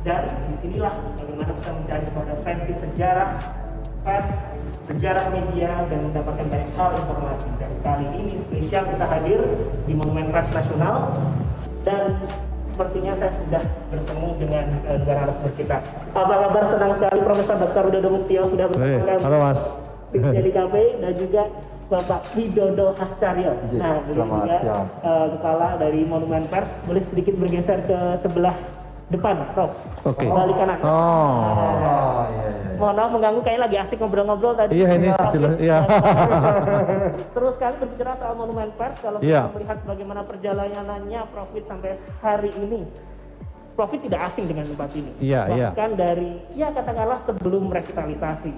Dan disinilah bagaimana kita mencari sebuah referensi sejarah pers, sejarah media, dan mendapatkan banyak hal informasi. Dan kali ini spesial kita hadir di Monumen Pers Nasional, dan sepertinya saya sudah bertemu dengan negara narasumber kita. Apa kabar? Senang sekali Profesor Dr. Widodo Muktio sudah bersama kami. Halo Mas. Tim JDKP dan juga Bapak Widodo Hascaryo. Nah, beliau juga kepala dari Monumen Pers. Boleh sedikit bergeser ke sebelah depan, Prof. Oke. Balik kanan. Iya. Mohon maaf mengganggu, kayaknya lagi asik ngobrol-ngobrol tadi. Iya, ini jelas. Iya. Terus sekali berbicara soal Monumen Pers, kalau kita melihat bagaimana perjalanannya Profit sampai hari ini, Profit tidak asing dengan tempat ini. Iya. Bahkan dari, ya katakanlah sebelum revitalisasi,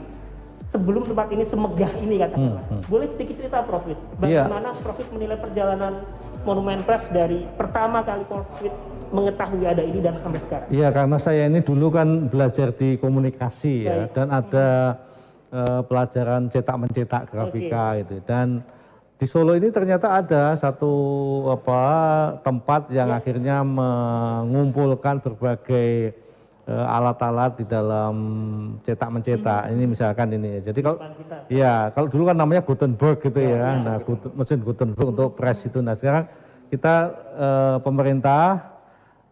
sebelum tempat ini semegah ini katakanlah. Boleh sedikit cerita Profit, bagaimana Profit menilai perjalanan Monumen Pers dari pertama kali Profit mengetahui ada ini dan sampai sekarang? Iya, karena saya ini dulu kan belajar di komunikasi ya, dan ada pelajaran cetak-mencetak grafika gitu. Dan di Solo ini ternyata ada satu tempat yang akhirnya mengumpulkan berbagai alat-alat di dalam cetak-mencetak. Ini misalkan ini. Jadi kalau dulu kan namanya Gutenberg gitu ya. Nah, mesin Gutenberg untuk press itu. Nah, sekarang kita pemerintah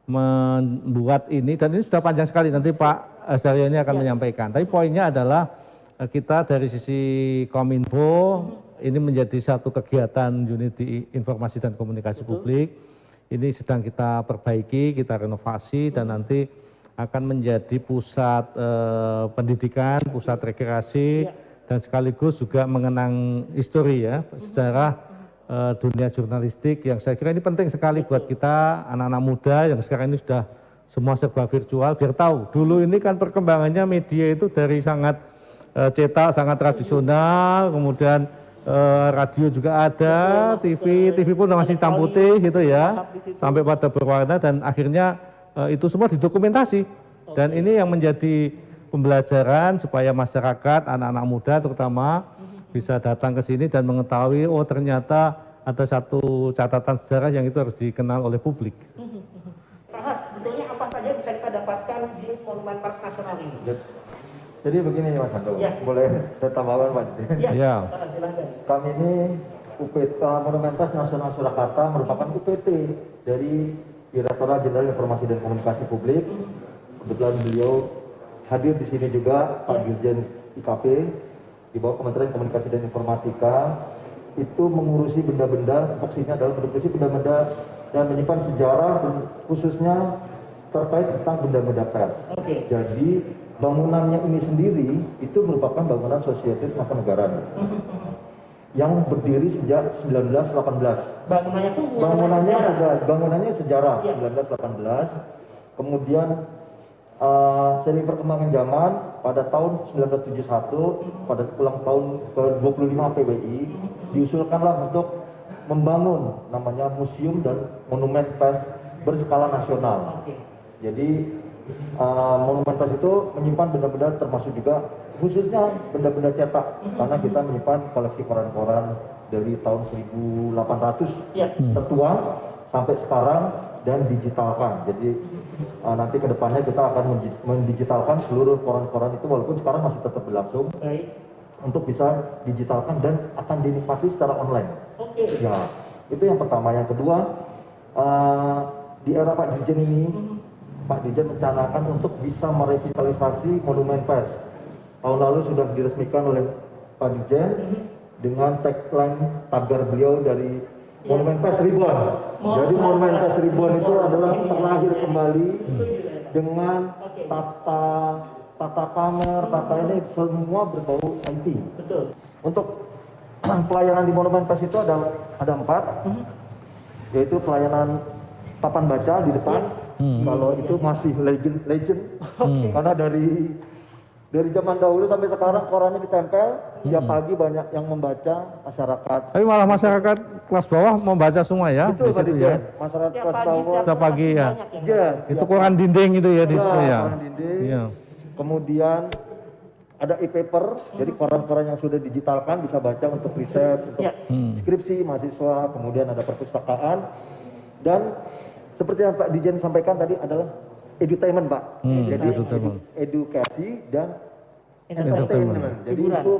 membuat ini, dan ini sudah panjang sekali, nanti Pak Hascaryo ini akan menyampaikan. Tapi poinnya adalah kita dari sisi Kominfo ini menjadi satu kegiatan unit di informasi dan komunikasi publik. Ini sedang kita perbaiki, kita renovasi, dan nanti akan menjadi pusat pendidikan, pusat rekreasi, dan sekaligus juga mengenang histori ya, sejarah dunia jurnalistik, yang saya kira ini penting sekali buat kita anak-anak muda yang sekarang ini sudah semua serba virtual, biar tahu dulu ini kan perkembangannya media itu dari sangat cetak, sangat tradisional, kemudian radio juga ada, TV pun masih hitam putih gitu ya, sampai pada berwarna, dan akhirnya itu semua didokumentasi. Dan ini yang menjadi pembelajaran supaya masyarakat, anak-anak muda terutama bisa datang ke sini dan mengetahui, oh ternyata ada satu catatan sejarah yang itu harus dikenal oleh publik. Pak Has, sebetulnya apa saja bisa kita dapatkan di Monumen Pers Nasional ini? Jadi begini Mas Ando, boleh saya tambahkan Pak? Iya, silakan. Kami ini UPT, Monumen Pers Nasional Surakarta merupakan UPT dari Direktorat Jenderal Informasi dan Komunikasi Publik. Kebetulan beliau hadir di sini juga, Pak Dirjen IKP, di bawah Kementerian Komunikasi dan Informatika, itu mengurusi benda-benda, fungsinya adalah mengurusi benda-benda dan menyimpan sejarah, dan khususnya terkait tentang benda-benda pers. Jadi bangunannya ini sendiri itu merupakan bangunan Society Kenegaraan yang berdiri sejak 1918. Bangunannya sejarah 1918. Kemudian seiring perkembangan zaman, pada tahun 1971 pada ulang tahun ke-25 PBI diusulkanlah untuk membangun namanya museum dan monumen pers berskala nasional. Jadi monumen pers itu menyimpan benda-benda termasuk juga khususnya benda-benda cetak, karena kita menyimpan koleksi koran-koran dari tahun 1800 tertua sampai sekarang dan digitalkan. Jadi nanti kedepannya kita akan mendigitalkan seluruh koran-koran itu, walaupun sekarang masih tetap berlangsung, untuk bisa digitalkan dan akan dinikmati secara online. Ya, itu yang pertama. Yang kedua, di era Pak Dirjen ini, Pak Dirjen mencanangkan untuk bisa merevitalisasi monumen pers. Tahun lalu sudah diresmikan oleh Pak Dirjen dengan tagline tagar beliau dari Monumen Pers Reborn. Jadi Monumen Pers Reborn itu adalah terlahir kembali dengan tata kamar, tata ini semua berbau IT. Untuk pelayanan di Monumen Pers itu ada 4, yaitu pelayanan papan baca di depan. Kalau itu masih legend, karena dari zaman dahulu sampai sekarang korannya ditempel, tiap pagi banyak yang membaca masyarakat. Tapi malah masyarakat kelas bawah membaca semua ya, Betul, di situ ya. Masyarakat kelas bawah. Setiap pagi ya. Itu koran dinding itu ya, di situ ya. Koran dinding. Kemudian ada e-paper, jadi koran-koran yang sudah digitalkan bisa baca untuk riset, untuk skripsi mahasiswa. Kemudian ada perpustakaan, dan seperti yang Pak Dirjen sampaikan tadi adalah edutainment Pak. Jadi edutainment. edukasi dan Entertainment. Jadi Hiburan. itu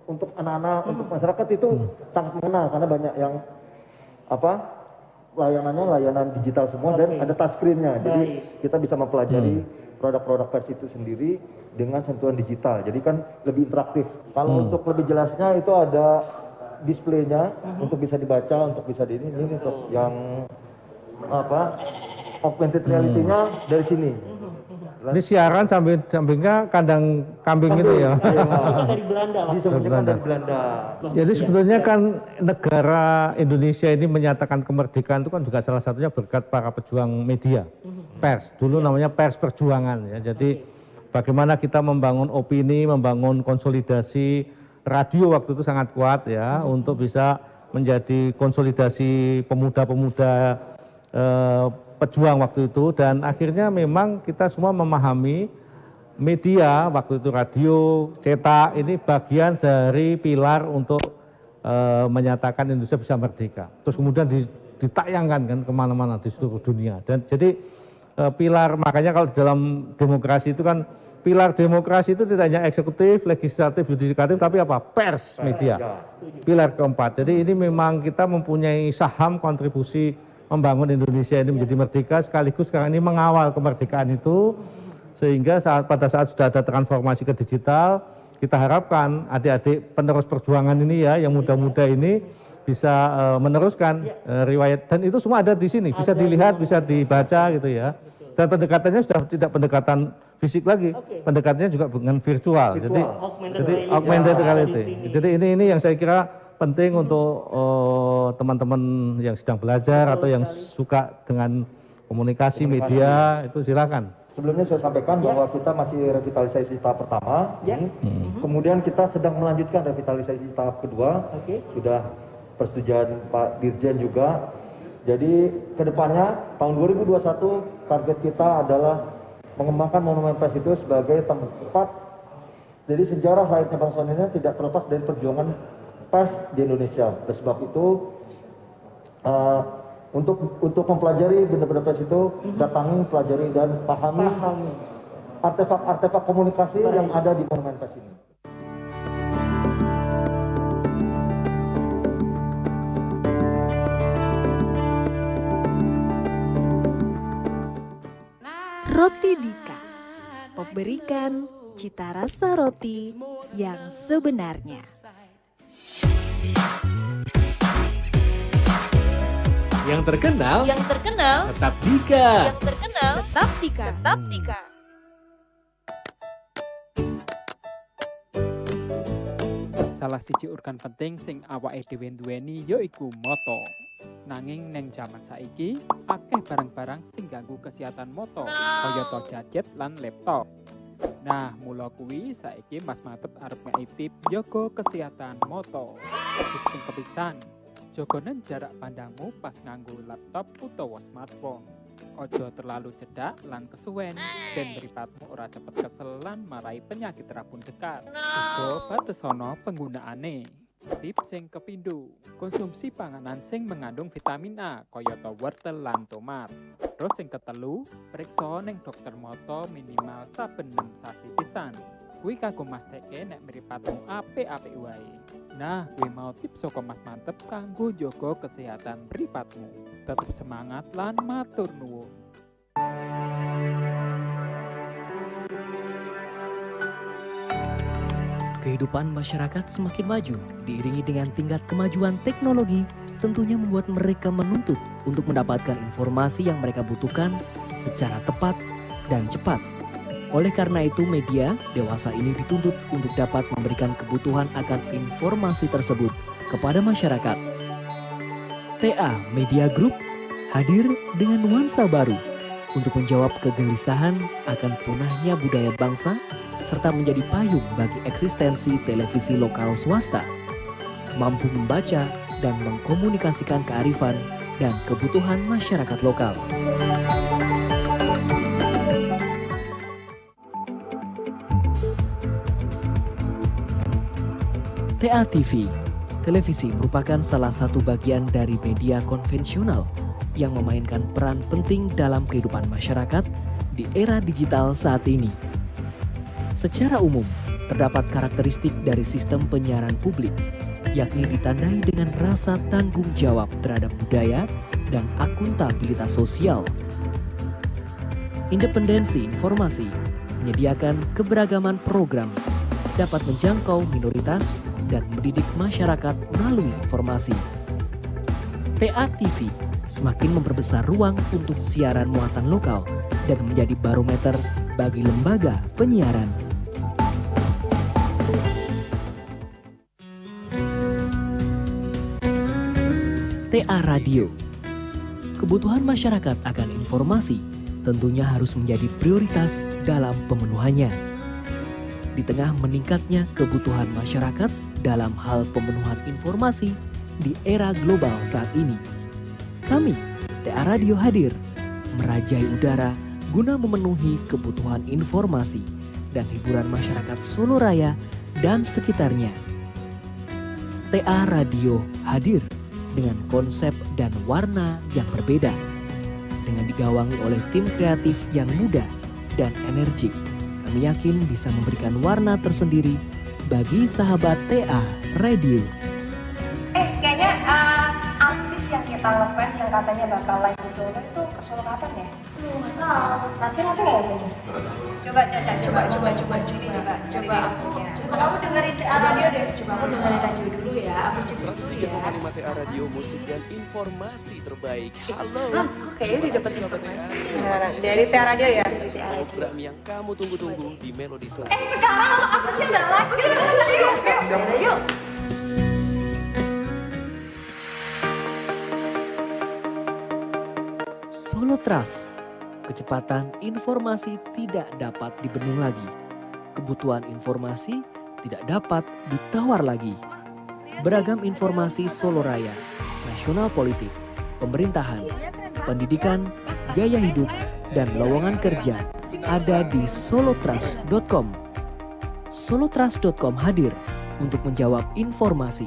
untuk anak-anak, untuk masyarakat itu sangat mengena karena banyak yang layanan digital semua dan ada touchscreen-nya. Jadi kita bisa mempelajari produk-produk pers itu sendiri dengan sentuhan digital. Jadi kan lebih interaktif. Kalau untuk lebih jelasnya itu ada displaynya untuk bisa dibaca, untuk bisa ini untuk yang augmented reality-nya dari sini. Ini siaran sampingnya kandang kambing itu ya. Dari Belanda, Pak. Disebutkan dari Belanda. Jadi sebetulnya kan negara Indonesia ini menyatakan kemerdekaan itu kan juga salah satunya berkat para pejuang media, pers. Dulu namanya pers perjuangan ya. Jadi bagaimana kita membangun opini, membangun konsolidasi, radio waktu itu sangat kuat ya untuk bisa menjadi konsolidasi pemuda-pemuda pejuang waktu itu, dan akhirnya memang kita semua memahami media waktu itu radio, cetak ini bagian dari pilar untuk menyatakan Indonesia bisa merdeka. Terus kemudian ditayangkan kan kemana-mana di seluruh dunia. Dan jadi pilar, makanya kalau di dalam demokrasi itu kan pilar demokrasi itu tidak hanya eksekutif, legislatif, yudikatif, tapi apa? Pers, media. Pilar keempat. Jadi ini memang kita mempunyai saham kontribusi membangun Indonesia ini menjadi merdeka, sekaligus sekarang ini mengawal kemerdekaan itu, sehingga pada saat sudah ada transformasi ke digital, kita harapkan adik-adik penerus perjuangan ini ya, yang muda-muda ini bisa meneruskan riwayat, dan itu semua ada di sini, bisa dilihat, bisa dibaca gitu ya. Dan pendekatannya sudah tidak pendekatan fisik lagi, pendekatannya juga dengan virtual. Jadi augmented reality. Jadi ini yang saya kira penting untuk teman-teman yang sedang belajar atau yang suka dengan komunikasi media, itu silakan. Sebelumnya saya sampaikan bahwa kita masih revitalisasi tahap pertama, kemudian kita sedang melanjutkan revitalisasi tahap kedua, sudah persetujuan Pak Dirjen juga. Jadi kedepannya tahun 2021 target kita adalah mengembangkan monumen pers itu sebagai tempat, jadi sejarah layaknya bangsa Indonesia tidak terlepas dari perjuangan pers di Indonesia. Oleh sebab itu untuk mempelajari benda-benda pers itu, datangi, pelajari dan pahami artefak-artefak komunikasi yang ada di monumen pers ini. Roti Dika memberikan cita rasa roti yang sebenarnya. Yang terkenal tetap Dika. Tetap Dika. Salah siji urgan penting sing awake dhewe duweni yaiku moto. Nanging neng jaman saiki akeh barang-barang sing ganggu kesehatan moto, kayata gadget lan laptop. Nah, mula kuwi saiki Mas Matet arep ngei tip jaga kesehatan moto. Sing kepisan, jogonen jarak pandangmu pas nganggo laptop utawa smartphone. Ojo terlalu cedak lan kesuwen, ben mripatmu ora cepet kesel lan marai penyakit rabun dekat. Uga batesono penggunaane. Tips sing kepindho, konsumsi panganan sing mengandung vitamin A kayata wortel lan tomat. Terus sing ketelu, priksa ning dokter mata minimal saben 6 sasi pisan. Kuwi kanggo masteke nek mripatmu apik-apik wae. Nah, kuwi mau tips saka Mas Mantep kanggo jaga kesehatan mripatmu. Tetep semangat lan matur nuwun. Kehidupan masyarakat semakin maju, diiringi dengan tingkat kemajuan teknologi, tentunya membuat mereka menuntut untuk mendapatkan informasi yang mereka butuhkan secara tepat dan cepat. Oleh karena itu, media dewasa ini dituntut untuk dapat memberikan kebutuhan akan informasi tersebut kepada masyarakat. TA Media Group hadir dengan nuansa baru untuk menjawab kegelisahan akan punahnya budaya bangsa serta menjadi payung bagi eksistensi televisi lokal swasta, mampu membaca dan mengkomunikasikan kearifan dan kebutuhan masyarakat lokal. TA TV, televisi merupakan salah satu bagian dari media konvensional yang memainkan peran penting dalam kehidupan masyarakat di era digital saat ini. Secara umum, terdapat karakteristik dari sistem penyiaran publik, yakni ditandai dengan rasa tanggung jawab terhadap budaya dan akuntabilitas sosial. Independensi informasi menyediakan keberagaman program, dapat menjangkau minoritas dan mendidik masyarakat melalui informasi. TA TV semakin memperbesar ruang untuk siaran muatan lokal dan menjadi barometer bagi lembaga penyiaran. TA Radio. Kebutuhan masyarakat akan informasi tentunya harus menjadi prioritas dalam pemenuhannya. Di tengah meningkatnya kebutuhan masyarakat dalam hal pemenuhan informasi di era global saat ini, kami, TA Radio hadir merajai udara guna memenuhi kebutuhan informasi dan hiburan masyarakat Solo Raya dan sekitarnya. TA Radio hadir dengan konsep dan warna yang berbeda, dengan digawangi oleh tim kreatif yang muda dan energik. Kami yakin bisa memberikan warna tersendiri bagi sahabat TA Radio. Kayaknya artis yang kita ngefans yang katanya bakal live di Solo itu ke Solo kapan ya? Nggak tahu. Nanti nggak ya ini? Coba Caca, coba ini coba aku. Coba kamu dengerin TA Radio deh. Coba aku dengerin radio dulu ya. Aku cek dulu ya. 103,5 TA Radio, musik dan informasi terbaik. Halo. Kok kayaknya udah dapat informasi. Dari TA Radio ya? Program yang kamu tunggu-tunggu di Melody Star. Sekarang apa sih udah live? Yuk. Solo Trust. Kecepatan informasi tidak dapat dibendung lagi. Kebutuhan informasi tidak dapat ditawar lagi. Beragam informasi Solo Raya, nasional politik, pemerintahan, pendidikan, gaya hidup, dan lowongan kerja ada di solotrust.com. Solotrust.com hadir untuk menjawab informasi.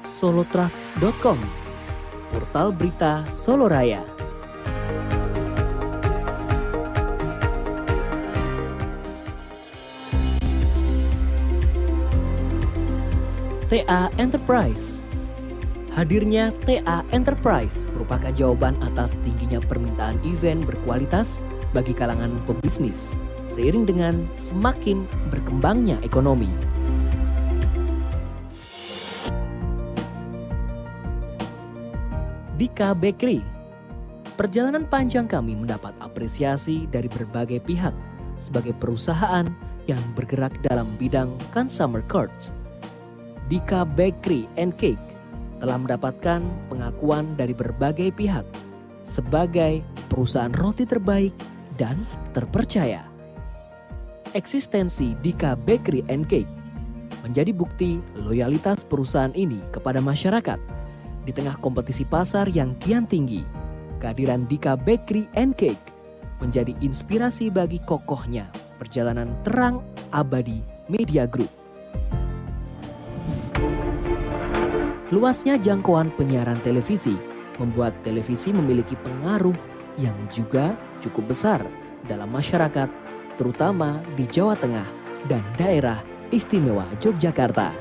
Solotrust.com, portal berita Solo Raya. TA Enterprise. Hadirnya TA Enterprise merupakan jawaban atas tingginya permintaan event berkualitas bagi kalangan pebisnis seiring dengan semakin berkembangnya ekonomi. Dika Bakery. Perjalanan panjang kami mendapat apresiasi dari berbagai pihak sebagai perusahaan yang bergerak dalam bidang consumer goods. Dika Bakery and Cake telah mendapatkan pengakuan dari berbagai pihak sebagai perusahaan roti terbaik dan terpercaya. Eksistensi Dika Bakery and Cake menjadi bukti loyalitas perusahaan ini kepada masyarakat. Di tengah kompetisi pasar yang kian tinggi, kehadiran Dika Bakery and Cake menjadi inspirasi bagi kokohnya perjalanan terang abadi Media Group. Luasnya jangkauan penyiaran televisi membuat televisi memiliki pengaruh yang juga cukup besar dalam masyarakat, terutama di Jawa Tengah dan daerah istimewa Yogyakarta.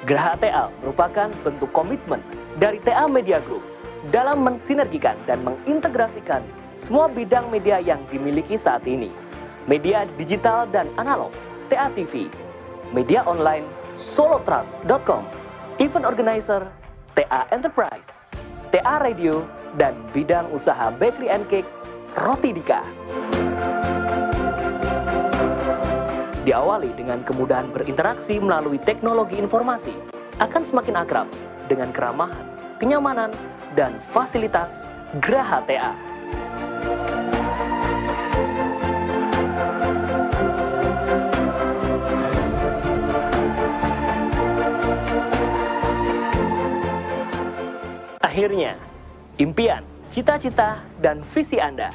Geraha TA merupakan bentuk komitmen dari TA Media Group dalam mensinergikan dan mengintegrasikan semua bidang media yang dimiliki saat ini. Media digital dan analog, TA TV, media online, solotrust.com, event organizer, TA Enterprise, TA Radio, dan bidang usaha bakery and cake, Roti Dika. Diawali dengan kemudahan berinteraksi melalui teknologi informasi, akan semakin akrab dengan keramahan, kenyamanan, dan fasilitas Geraha TA. Akhirnya, impian, cita-cita, dan visi Anda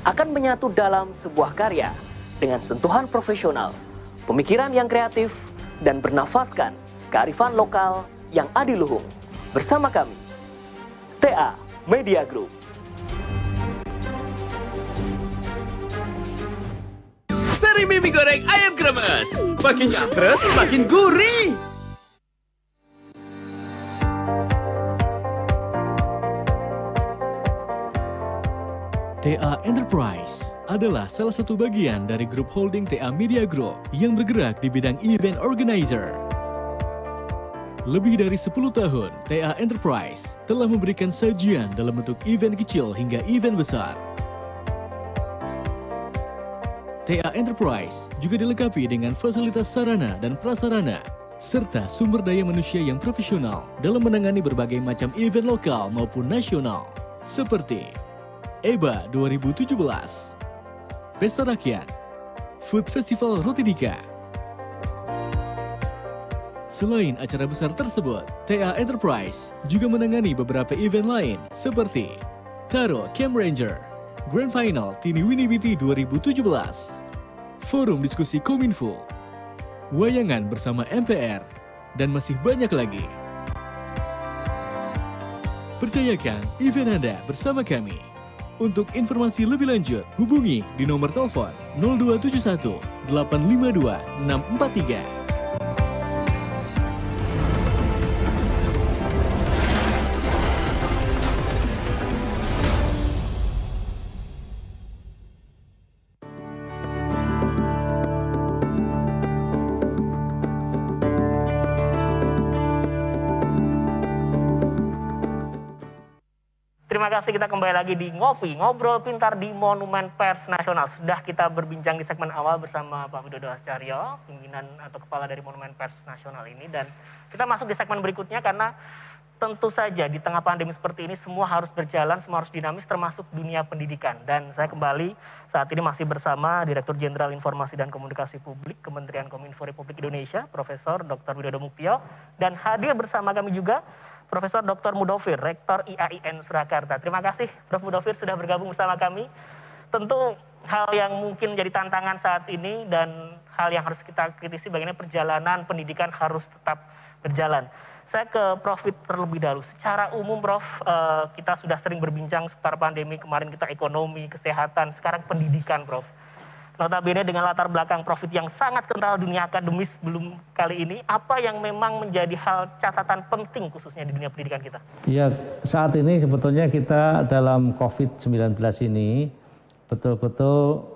akan menyatu dalam sebuah karya dengan sentuhan profesional, pemikiran yang kreatif, dan bernafaskan kearifan lokal yang adiluhung. Bersama kami, TA Media Group. Creamy mie goreng ayam kremes. Makin nyapres, makin gurih. TA Enterprise adalah salah satu bagian dari grup holding TA Media Group yang bergerak di bidang event organizer. Lebih dari 10 tahun, TA Enterprise telah memberikan sajian dalam bentuk event kecil hingga event besar. TA Enterprise juga dilengkapi dengan fasilitas sarana dan prasarana, serta sumber daya manusia yang profesional dalam menangani berbagai macam event lokal maupun nasional, seperti EBA 2017, Pesta Rakyat, Food Festival Roti Dika. Selain acara besar tersebut, TA Enterprise juga menangani beberapa event lain seperti Taro Camp Ranger, Grand Final Tini Winnie BT 2017, Forum Diskusi Kominfo, Wayangan bersama MPR, dan masih banyak lagi. Percayakan event Anda bersama kami. Untuk informasi lebih lanjut, hubungi di nomor telepon 0271 852 643. Terima kasih, kita kembali lagi di Ngobrol Pintar di Monumen Pers Nasional. Sudah kita berbincang di segmen awal bersama Pak Widodo Ascaryo, pimpinan atau kepala dari Monumen Pers Nasional ini. Dan kita masuk di segmen berikutnya karena tentu saja di tengah pandemi seperti ini semua harus berjalan, semua harus dinamis termasuk dunia pendidikan. Dan saya kembali saat ini masih bersama Direktur Jenderal Informasi dan Komunikasi Publik Kementerian Kominfo Republik Indonesia, Profesor Dr. Widodo Muktio. Dan hadir bersama kami juga Profesor Dr. Mudofir, Rektor IAIN Surakarta. Terima kasih Prof. Mudofir sudah bergabung bersama kami. Tentu hal yang mungkin menjadi tantangan saat ini dan hal yang harus kita kritisi bagaimana perjalanan pendidikan harus tetap berjalan. Saya ke Prof. terlebih dahulu. Secara umum Prof, kita sudah sering berbincang seputar pandemi, kemarin kita ekonomi, kesehatan, sekarang pendidikan Prof. Notabene dengan latar belakang Profit yang sangat kental dunia akademis belum kali ini, apa yang memang menjadi hal catatan penting khususnya di dunia pendidikan kita? Ya, saat ini sebetulnya kita dalam COVID-19 ini betul-betul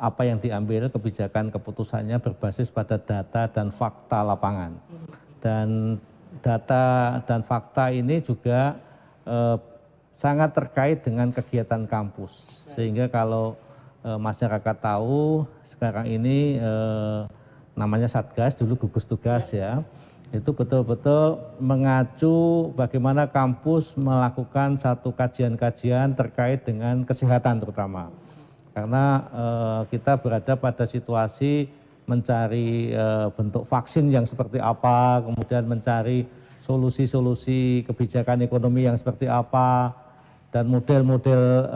apa yang diambil kebijakan keputusannya berbasis pada data dan fakta lapangan. Dan data dan fakta ini juga sangat terkait dengan kegiatan kampus. Sehingga kalau masyarakat tahu sekarang ini namanya Satgas, dulu gugus tugas ya, itu betul-betul mengacu bagaimana kampus melakukan satu kajian-kajian terkait dengan kesehatan terutama. Karena kita berada pada situasi mencari bentuk vaksin yang seperti apa, kemudian mencari solusi-solusi kebijakan ekonomi yang seperti apa, dan model-model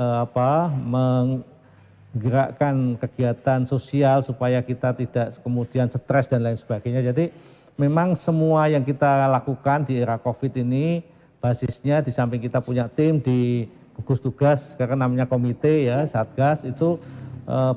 menggerakkan kegiatan sosial supaya kita tidak kemudian stres dan lain sebagainya. Jadi memang semua yang kita lakukan di era COVID ini basisnya di samping kita punya tim di gugus tugas, sekarang namanya komite ya, Satgas, itu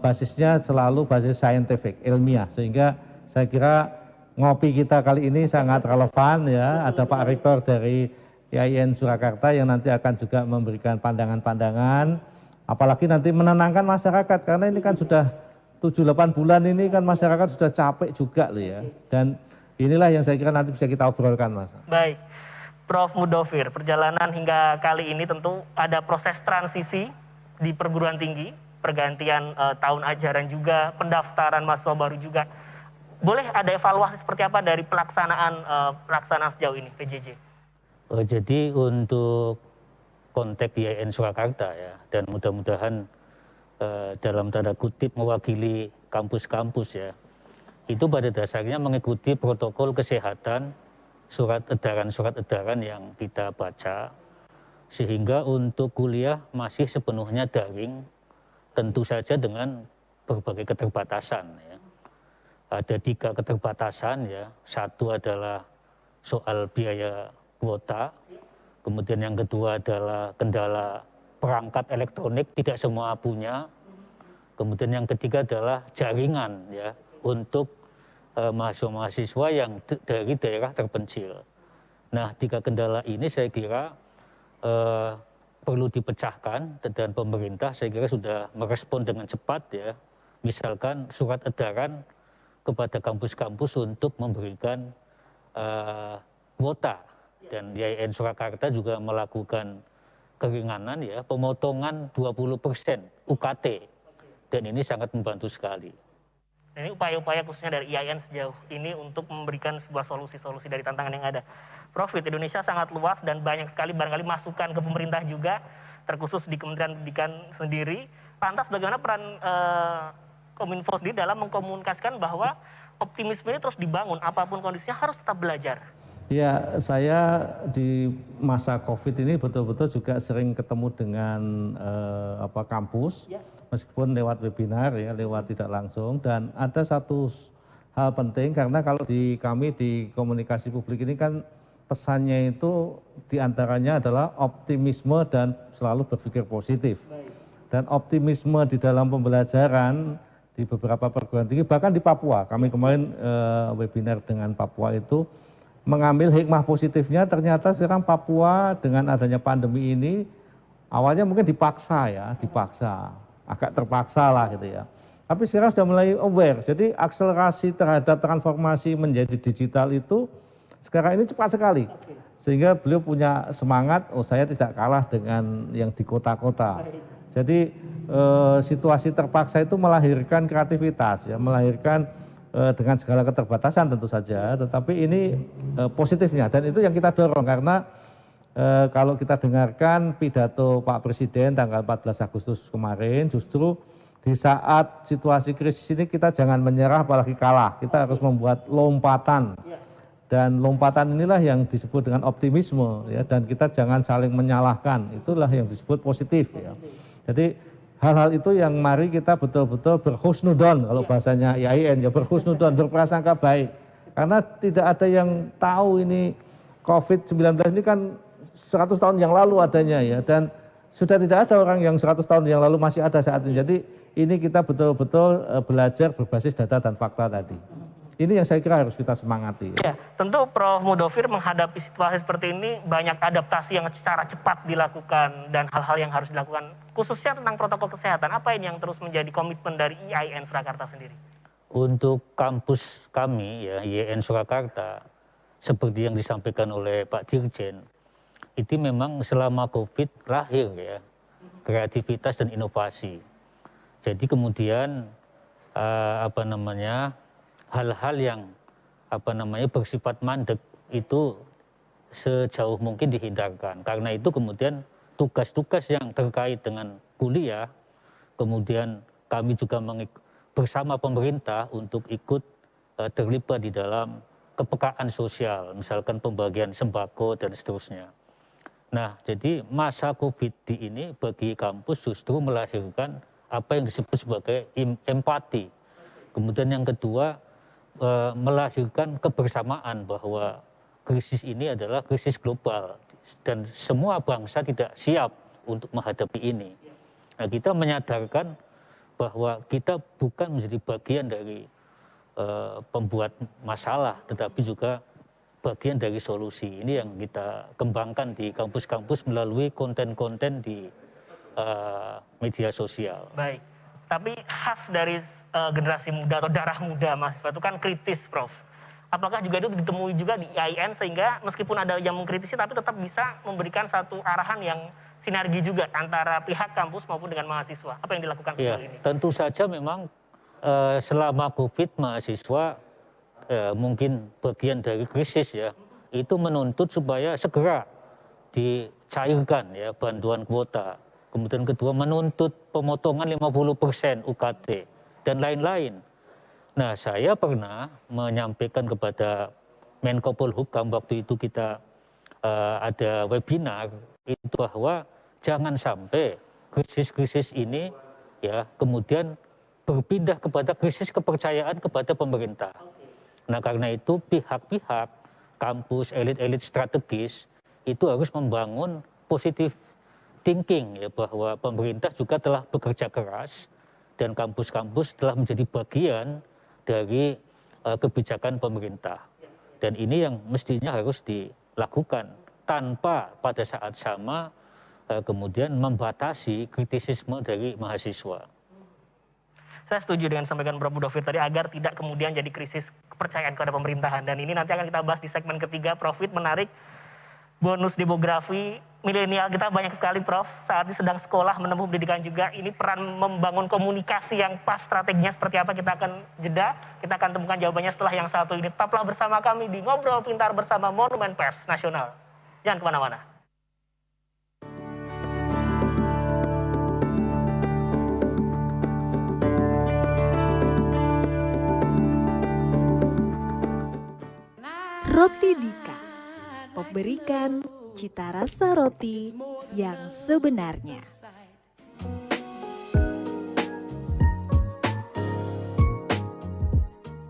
basisnya selalu basis saintifik, ilmiah. Sehingga saya kira ngopi kita kali ini sangat relevan ya. Ada Pak Rektor dari IAIN Surakarta yang nanti akan juga memberikan pandangan-pandangan. Apalagi nanti menenangkan masyarakat, karena ini kan sudah 7-8 bulan ini kan masyarakat sudah capek juga loh ya. Dan inilah yang saya kira nanti bisa kita obrolkan Mas. Baik, Prof. Mudofir, perjalanan hingga kali ini tentu ada proses transisi di perguruan tinggi, pergantian tahun ajaran juga, pendaftaran mahasiswa baru juga. Boleh ada evaluasi seperti apa dari pelaksanaan sejauh ini PJJ? Jadi untuk konteks IAIN Surakarta ya, dan mudah-mudahan dalam tanda kutip mewakili kampus-kampus ya, itu pada dasarnya mengikuti protokol kesehatan, surat edaran yang kita baca, sehingga untuk kuliah masih sepenuhnya daring, tentu saja dengan berbagai keterbatasan ya. Ada 3 keterbatasan ya, satu adalah soal biaya kuota, kemudian yang kedua adalah kendala perangkat elektronik, tidak semua punya. Kemudian yang ketiga adalah jaringan ya untuk mahasiswa-mahasiswa yang dari daerah terpencil. Nah, 3 kendala ini saya kira perlu dipecahkan dan pemerintah saya kira sudah merespon dengan cepat ya. Misalkan surat edaran kepada kampus-kampus untuk memberikan kuota, dan IAIN Surakarta juga melakukan keringanan ya, pemotongan 20% UKT, dan ini sangat membantu sekali. Ini upaya-upaya khususnya dari IAIN sejauh ini untuk memberikan sebuah solusi-solusi dari tantangan yang ada. Prof, Indonesia sangat luas dan banyak sekali barangkali masukan ke pemerintah juga, terkhusus di Kementerian Pendidikan sendiri. Lantas bagaimana peran Kominfo sendiri dalam mengkomunikasikan bahwa optimisme ini terus dibangun, apapun kondisinya harus tetap belajar? Ya, saya di masa COVID ini betul-betul juga sering ketemu dengan kampus, meskipun lewat webinar ya, lewat tidak langsung. Dan ada satu hal penting, karena kalau kami di komunikasi publik ini kan pesannya itu diantaranya adalah optimisme dan selalu berpikir positif. Dan optimisme di dalam pembelajaran di beberapa perguruan tinggi, bahkan di Papua, kami kemarin webinar dengan Papua itu mengambil hikmah positifnya. Ternyata sekarang Papua dengan adanya pandemi ini awalnya mungkin dipaksa, agak terpaksa lah gitu ya. Tapi sekarang sudah mulai aware, jadi akselerasi terhadap transformasi menjadi digital itu sekarang ini cepat sekali. Sehingga beliau punya semangat, saya tidak kalah dengan yang di kota-kota. Jadi situasi terpaksa itu melahirkan kreativitas, ya, melahirkan dengan segala keterbatasan tentu saja, tetapi ini positifnya, dan itu yang kita dorong, karena kalau kita dengarkan pidato Pak Presiden tanggal 14 Agustus kemarin, justru di saat situasi krisis ini kita jangan menyerah apalagi kalah, kita harus membuat lompatan, dan lompatan inilah yang disebut dengan optimisme ya, dan kita jangan saling menyalahkan, itulah yang disebut positif ya. Jadi hal-hal itu yang mari kita betul-betul berhusnudon, kalau bahasanya IAIN ya, berhusnudon, berprasangka baik. Karena tidak ada yang tahu ini COVID-19 ini kan 100 tahun yang lalu adanya ya, dan sudah tidak ada orang yang 100 tahun yang lalu masih ada saat ini. Jadi ini kita betul-betul belajar berbasis data dan fakta tadi. Ini yang saya kira harus kita semangati. Ya, tentu Prof. Mudofir menghadapi situasi seperti ini banyak adaptasi yang secara cepat dilakukan dan hal-hal yang harus dilakukan, khususnya tentang protokol kesehatan. Apa ini yang terus menjadi komitmen dari IAIN Surakarta sendiri? Untuk kampus kami ya, IAIN Surakarta, seperti yang disampaikan oleh Pak Dirjen, itu memang selama COVID lahir ya kreativitas dan inovasi. Jadi kemudian hal-hal yang bersifat mandek itu sejauh mungkin dihindarkan. Karena itu kemudian tugas-tugas yang terkait dengan kuliah, kemudian kami juga bersama pemerintah untuk ikut terlibat di dalam kepekaan sosial, misalkan pembagian sembako dan seterusnya. Nah, jadi masa COVID ini bagi kampus justru melahirkan apa yang disebut sebagai empati. Kemudian yang kedua, melahirkan kebersamaan bahwa krisis ini adalah krisis global dan semua bangsa tidak siap untuk menghadapi ini. Nah, kita menyadarkan bahwa kita bukan menjadi bagian dari pembuat masalah, tetapi juga bagian dari solusi. Ini yang kita kembangkan di kampus-kampus melalui konten-konten di media sosial. Baik, tapi khas dari generasi muda atau darah muda mahasiswa itu kan kritis, Prof. Apakah juga itu ditemui juga di IAIN sehingga meskipun ada yang mengkritisi tapi tetap bisa memberikan satu arahan yang sinergi juga antara pihak kampus maupun dengan mahasiswa? Apa yang dilakukan sejauh ini? Tentu saja memang selama COVID mahasiswa mungkin bagian dari krisis ya, itu menuntut supaya segera dicairkan ya bantuan kuota. Kemudian kedua menuntut pemotongan 50% UKT dan lain-lain. Nah, saya pernah menyampaikan kepada Menko Polhukam waktu itu kita ada webinar itu bahwa jangan sampai krisis-krisis ini ya kemudian berpindah kepada krisis kepercayaan kepada pemerintah. Nah, karena itu pihak-pihak kampus, elit-elit strategis itu harus membangun positif thinking ya, bahwa pemerintah juga telah bekerja keras dan kampus-kampus telah menjadi bagian dari kebijakan pemerintah. Dan ini yang mestinya harus dilakukan tanpa pada saat sama kemudian membatasi kritisisme dari mahasiswa. Saya setuju dengan sampaikan Prof. David tadi agar tidak kemudian jadi krisis kepercayaan kepada pemerintahan. Dan ini nanti akan kita bahas di segmen ketiga. Profit menarik bonus demografi milenial kita banyak sekali, Prof. Saat ini sedang sekolah, menempuh pendidikan juga. Ini peran membangun komunikasi yang pas, strateginya seperti apa, kita akan jeda. Kita akan temukan jawabannya setelah yang satu ini. Tetaplah bersama kami di Ngobrol Pintar bersama Monumen Pers Nasional. Jangan kemana-mana. Roti Dika, memberikan cita rasa roti yang sebenarnya.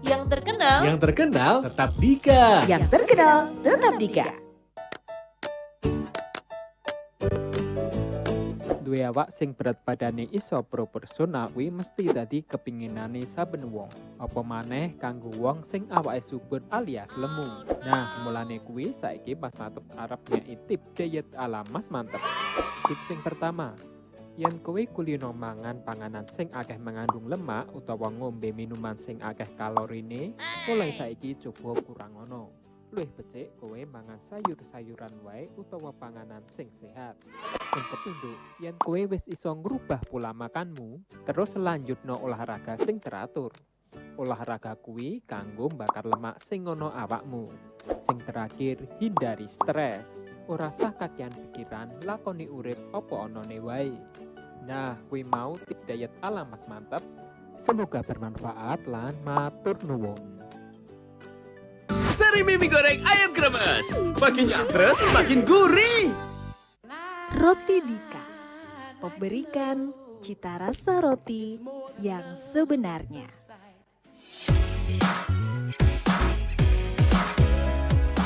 Yang terkenal. Yang terkenal tetap Dika. Yang terkenal tetap Dika. Duwe awak sing berat badane iso proporsional kuwi mesti dadi kepinginane saben wong. Apa maneh kanggo wong sing awake subur alias lemu. Nah, mulane kuwi saiki Mas Mantep arep nyai tip diet ala Mas Mantep. Tip sing pertama, yen kowe kulino mangan panganan sing akeh mengandung lemak utawa ngombe minuman sing akeh kalorine, mulai saiki coba kurang ngono. Luwih becik kowe mangan sayur-sayuran wae utawa panganan sing sehat. Sing kepindho, yen kowe wis iso ngrubah pola makanmu, terus lanjutno olahraga sing teratur. Olahraga kuwi kanggo mbakar lemak sing ono awakmu. Sing terakhir, hindari stres. Ora sah kakean pikiran, lakoni urip apa onone wae. Nah, kuwi mau tip diet ala Mas Mantep. Semoga bermanfaat lan matur nuwun. Sari mie goreng ayam kremes. Makin nyapres, makin gurih. Roti Dika, memberikan cita rasa roti yang sebenarnya.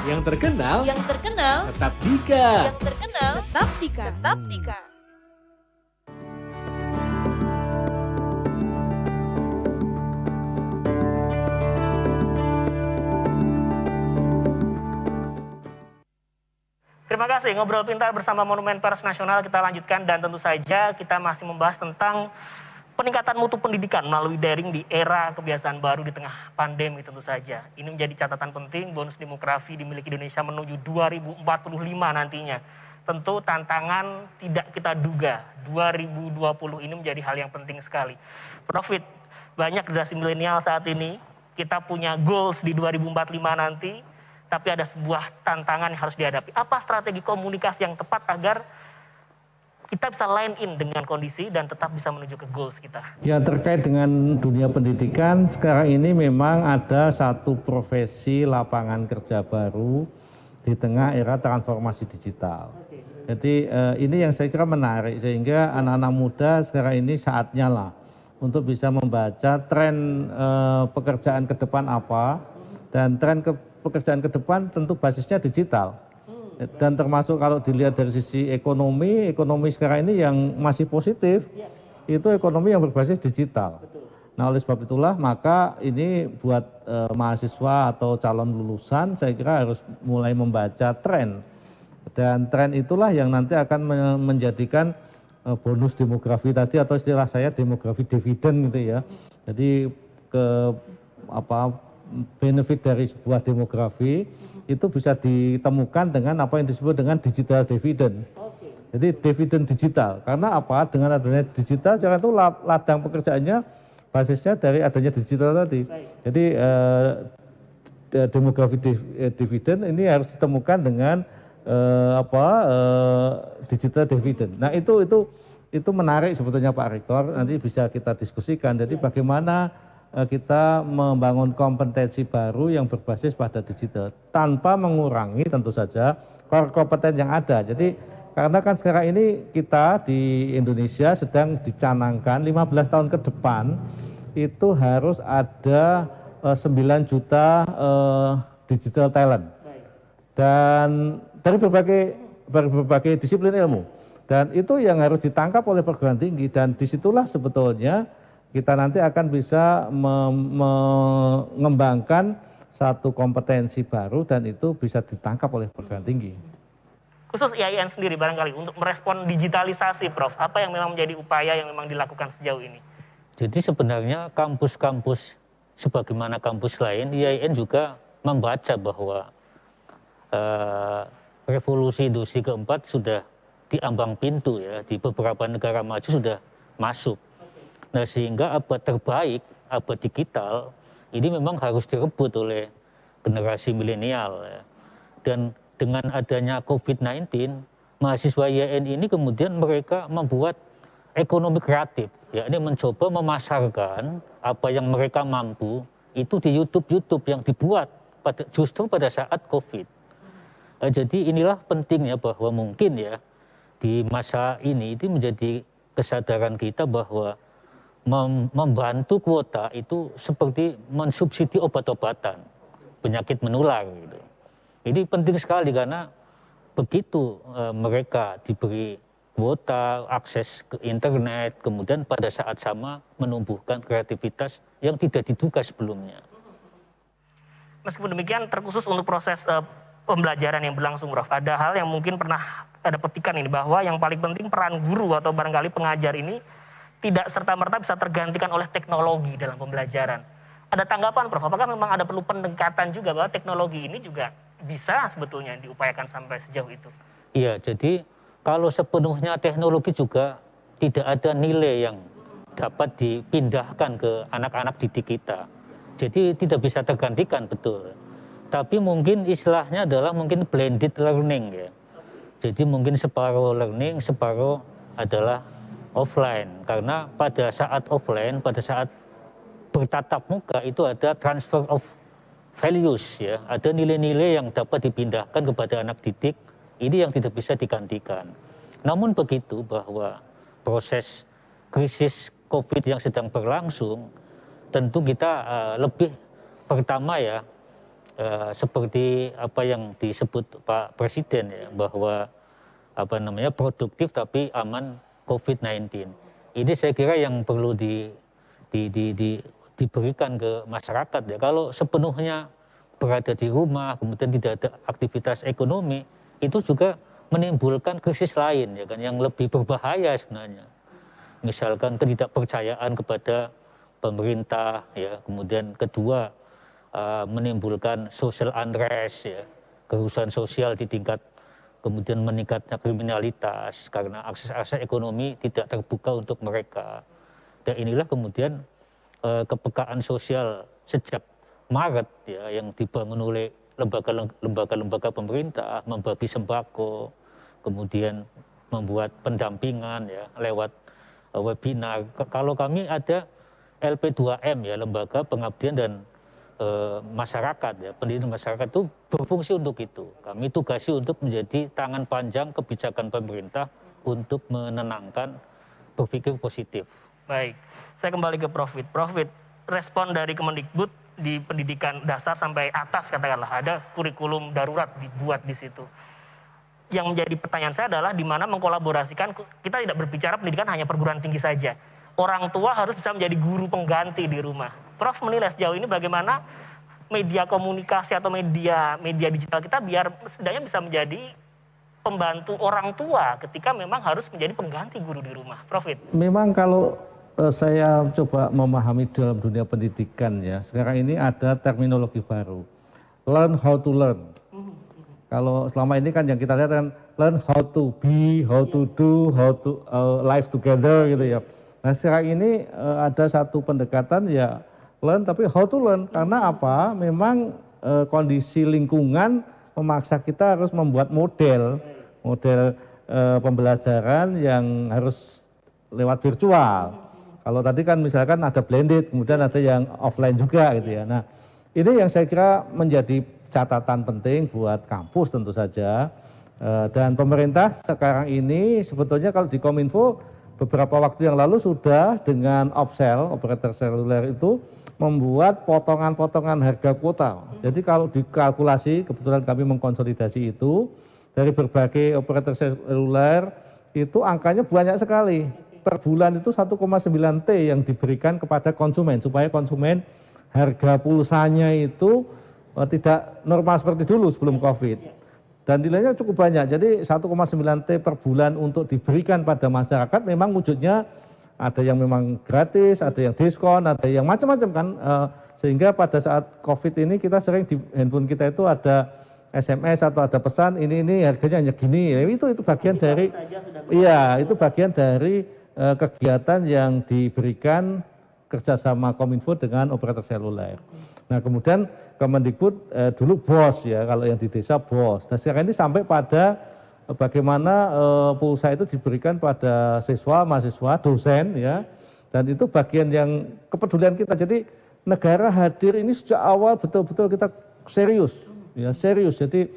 Yang terkenal Yang terkenal. tetap Dika. Yang terkenal. Tetap Dika. Tetap Dika. Terima kasih, Ngobrol Pintar bersama Monumen Pers Nasional kita lanjutkan, dan tentu saja kita masih membahas tentang peningkatan mutu pendidikan melalui daring di era kebiasaan baru di tengah pandemi tentu saja. Ini menjadi catatan penting, bonus demografi dimiliki Indonesia menuju 2045 nantinya. Tentu tantangan tidak kita duga, 2020 ini menjadi hal yang penting sekali. Profit, banyak generasi milenial saat ini, kita punya goals di 2045 nanti, tapi ada sebuah tantangan yang harus dihadapi. Apa strategi komunikasi yang tepat agar kita bisa line in dengan kondisi dan tetap bisa menuju ke goals kita? Ya, terkait dengan dunia pendidikan, sekarang ini memang ada satu profesi lapangan kerja baru di tengah era transformasi digital. Jadi ini yang saya kira menarik, sehingga anak-anak muda sekarang ini saatnya lah untuk bisa membaca tren pekerjaan ke depan apa, dan tren pekerjaan ke depan tentu basisnya digital. Dan termasuk kalau dilihat dari sisi ekonomi sekarang ini yang masih positif, itu ekonomi yang berbasis digital. Nah, oleh sebab itulah maka ini buat mahasiswa atau calon lulusan saya kira harus mulai membaca tren. Dan tren itulah yang nanti akan menjadikan bonus demografi tadi, atau istilah saya demografi dividen gitu ya. Jadi benefit dari sebuah demografi itu bisa ditemukan dengan apa yang disebut dengan digital dividend. Jadi dividen digital, karena apa? Dengan adanya digital, sekarang itu ladang pekerjaannya basisnya dari adanya digital tadi. Jadi demografi dividen ini harus ditemukan dengan digital dividend. Nah itu menarik sebetulnya Pak Rektor, nanti bisa kita diskusikan. Jadi bagaimana kita membangun kompetensi baru yang berbasis pada digital tanpa mengurangi tentu saja core kompeten yang ada. Jadi karena kan sekarang ini kita di Indonesia sedang dicanangkan 15 tahun ke depan itu harus ada 9 juta digital talent, dan dari berbagai disiplin ilmu, dan itu yang harus ditangkap oleh perguruan tinggi, dan disitulah sebetulnya kita nanti akan bisa mengembangkan satu kompetensi baru dan itu bisa ditangkap oleh perguruan tinggi. Khusus IAIN sendiri barangkali untuk merespon digitalisasi, Prof, apa yang memang menjadi upaya yang memang dilakukan sejauh ini? Jadi sebenarnya kampus-kampus sebagaimana kampus lain, IAIN juga membaca bahwa revolusi industri keempat sudah di ambang pintu ya, di beberapa negara maju sudah masuk. Nah sehingga abad terbaik, abad digital, ini memang harus direbut oleh generasi milenial ya. Dan dengan adanya COVID-19, mahasiswa IAIN ini kemudian mereka membuat ekonomi kreatif, ya ini mencoba memasarkan apa yang mereka mampu itu di YouTube yang dibuat justru pada saat COVID. Jadi inilah pentingnya bahwa mungkin ya di masa ini itu menjadi kesadaran kita bahwa membantu kuota itu seperti mensubsidi obat-obatan penyakit menular gitu. Ini penting sekali karena begitu mereka diberi kuota, akses ke internet, kemudian pada saat sama menumbuhkan kreativitas yang tidak diduga sebelumnya. Meskipun demikian, terkhusus untuk proses pembelajaran yang berlangsung, Prof, ada hal yang mungkin pernah ada petikan ini, bahwa yang paling penting peran guru atau barangkali pengajar ini tidak serta-merta bisa tergantikan oleh teknologi dalam pembelajaran. Ada tanggapan, Prof, apakah memang ada perlu pendekatan juga bahwa teknologi ini juga bisa sebetulnya diupayakan sampai sejauh itu? Iya, jadi kalau sepenuhnya teknologi juga tidak ada nilai yang dapat dipindahkan ke anak-anak didik kita. Jadi tidak bisa tergantikan, betul. Tapi mungkin istilahnya adalah mungkin blended learning ya. Jadi mungkin separuh learning, separuh adalah offline. Karena pada saat offline, pada saat bertatap muka itu ada transfer of values ya. Ada nilai-nilai yang dapat dipindahkan kepada anak didik, ini yang tidak bisa digantikan. Namun begitu bahwa proses krisis COVID yang sedang berlangsung, tentu kita lebih pertama ya, seperti apa yang disebut Pak Presiden ya, bahwa produktif tapi aman COVID-19. Ini saya kira yang perlu diberikan ke masyarakat ya. Kalau sepenuhnya berada di rumah, kemudian tidak ada aktivitas ekonomi, itu juga menimbulkan krisis lain ya kan, yang lebih berbahaya sebenarnya. Misalkan ketidakpercayaan kepada pemerintah ya, kemudian kedua menimbulkan social unrest ya, kerusuhan sosial di tingkat, kemudian meningkatnya kriminalitas karena akses ekonomi tidak terbuka untuk mereka. Dan inilah kemudian kepekaan sosial sejak Maret ya, yang dibangun oleh lembaga-lembaga pemerintah, membagi sembako, kemudian membuat pendampingan ya lewat webinar. Kalau kami ada LP2M ya, Lembaga Pengabdian dan Masyarakat ya, pendidikan masyarakat itu berfungsi untuk itu. Kami tugasi untuk menjadi tangan panjang kebijakan pemerintah untuk menenangkan, berpikir positif. Baik, saya kembali ke Prof. Prof, respon dari Kemendikbud di pendidikan dasar sampai atas katakanlah ada kurikulum darurat dibuat di situ. Yang menjadi pertanyaan saya adalah di mana mengkolaborasikan, kita tidak berbicara pendidikan hanya perguruan tinggi saja. Orang tua harus bisa menjadi guru pengganti di rumah. Prof menilai sejauh ini bagaimana media komunikasi atau media digital kita biar setidaknya bisa menjadi pembantu orang tua ketika memang harus menjadi pengganti guru di rumah. Prof. Memang kalau saya coba memahami dalam dunia pendidikan ya, sekarang ini ada terminologi baru, learn how to learn. Kalau selama ini kan yang kita lihat kan learn how to be, how to do, how to live together gitu ya. Nah sekarang ini ada satu pendekatan ya learn tapi how to learn, karena apa? Memang kondisi lingkungan memaksa kita harus membuat model pembelajaran yang harus lewat virtual. Kalau tadi kan misalkan ada blended, kemudian ada yang offline juga gitu ya. Nah ini yang saya kira menjadi catatan penting buat kampus tentu saja. Dan pemerintah sekarang ini sebetulnya kalau di Kominfo beberapa waktu yang lalu sudah dengan Opsel, operator seluler itu membuat potongan-potongan harga kuota. Jadi kalau dikalkulasi, kebetulan kami mengkonsolidasi itu, dari berbagai operator seluler itu angkanya banyak sekali. per bulan itu 1,9 T yang diberikan kepada konsumen supaya konsumen harga pulsanya itu tidak normal seperti dulu sebelum COVID. Dan nilainya cukup banyak, jadi 1,9 T per bulan untuk diberikan pada masyarakat. Memang wujudnya ada yang memang gratis, ada yang diskon, ada yang macam-macam kan. Sehingga pada saat COVID ini kita sering di handphone kita itu ada SMS atau ada pesan ini harganya hanya gini. Itu bagian dari itu bagian dari kegiatan yang diberikan kerjasama Kominfo dengan operator seluler. Nah kemudian Kemendikbud dulu BOS ya, kalau yang di desa BOS. Nah sekarang ini sampai pada bagaimana pulsa itu diberikan pada siswa, mahasiswa, dosen ya. Dan itu bagian yang kepedulian kita. Jadi negara hadir ini sejak awal betul-betul kita serius. Ya serius. Jadi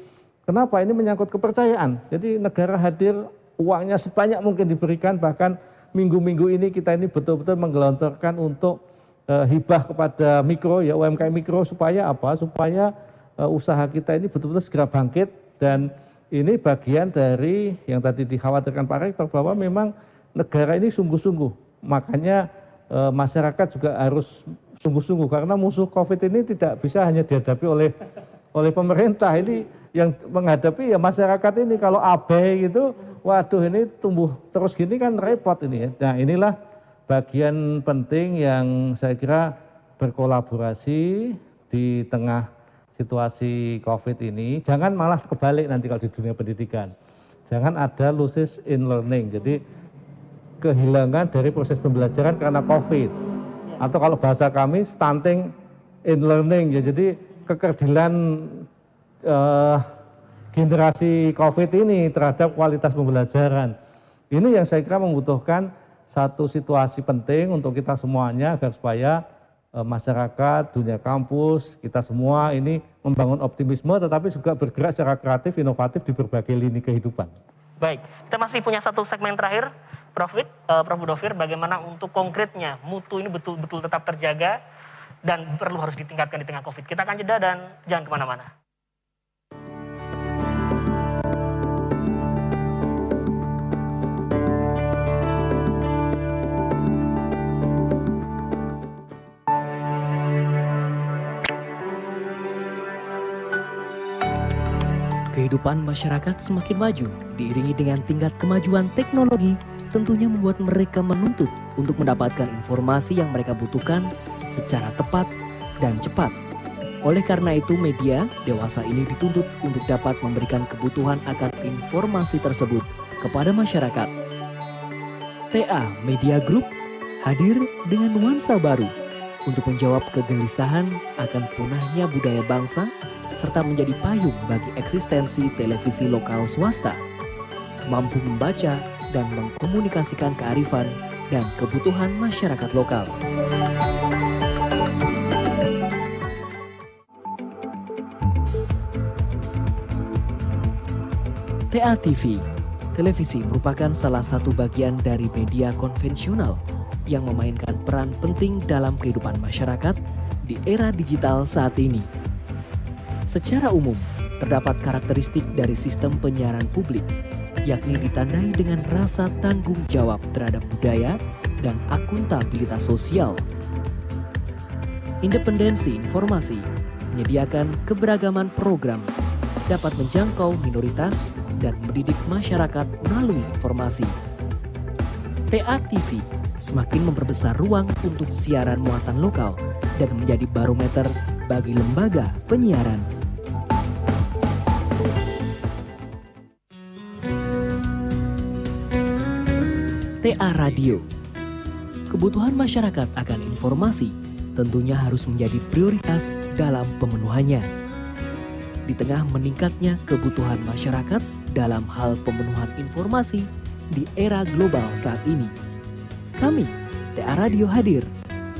kenapa ini menyangkut kepercayaan. Jadi negara hadir, uangnya sebanyak mungkin diberikan, bahkan minggu-minggu ini kita ini betul-betul menggelontorkan untuk hibah kepada mikro ya, UMKM mikro supaya apa? Supaya usaha kita ini betul-betul segera bangkit. Dan ini bagian dari yang tadi dikhawatirkan Pak Rektor bahwa memang negara ini sungguh-sungguh. Makanya masyarakat juga harus sungguh-sungguh karena musuh COVID ini tidak bisa hanya dihadapi oleh pemerintah. Ini yang menghadapi ya masyarakat ini. Kalau abai gitu, waduh ini tumbuh terus gini kan repot ini ya. Nah inilah bagian penting yang saya kira berkolaborasi di tengah situasi COVID ini. Jangan malah kebalik nanti kalau di dunia pendidikan. Jangan ada losses in learning. Jadi kehilangan dari proses pembelajaran karena COVID. Atau kalau bahasa kami stunting in learning. Ya, jadi kekerdilan generasi COVID ini terhadap kualitas pembelajaran. Ini yang saya kira membutuhkan satu situasi penting untuk kita semuanya agar supaya masyarakat, dunia kampus, kita semua ini membangun optimisme tetapi juga bergerak secara kreatif, inovatif di berbagai lini kehidupan. Baik, kita masih punya satu segmen terakhir, Prof. Budofir, bagaimana untuk konkretnya mutu ini betul-betul tetap terjaga dan perlu harus ditingkatkan di tengah COVID. Kita akan jeda dan jangan kemana-mana. Kehidupan masyarakat semakin maju, diiringi dengan tingkat kemajuan teknologi, tentunya membuat mereka menuntut untuk mendapatkan informasi yang mereka butuhkan secara tepat dan cepat. Oleh karena itu, media dewasa ini dituntut untuk dapat memberikan kebutuhan akan informasi tersebut kepada masyarakat. TA Media Group hadir dengan nuansa baru untuk menjawab kegelisahan akan punahnya budaya bangsa serta menjadi payung bagi eksistensi televisi lokal swasta, mampu membaca dan mengkomunikasikan kearifan dan kebutuhan masyarakat lokal. TA TV, televisi merupakan salah satu bagian dari media konvensional yang memainkan peran penting dalam kehidupan masyarakat di era digital saat ini. Secara umum, terdapat karakteristik dari sistem penyiaran publik, yakni ditandai dengan rasa tanggung jawab terhadap budaya dan akuntabilitas sosial. Independensi informasi menyediakan keberagaman program, dapat menjangkau minoritas dan mendidik masyarakat melalui informasi. TA TV semakin memperbesar ruang untuk siaran muatan lokal dan menjadi barometer bagi lembaga penyiaran. TA Radio. Kebutuhan masyarakat akan informasi tentunya harus menjadi prioritas dalam pemenuhannya. Di tengah meningkatnya kebutuhan masyarakat dalam hal pemenuhan informasi di era global saat ini, kami, TA Radio hadir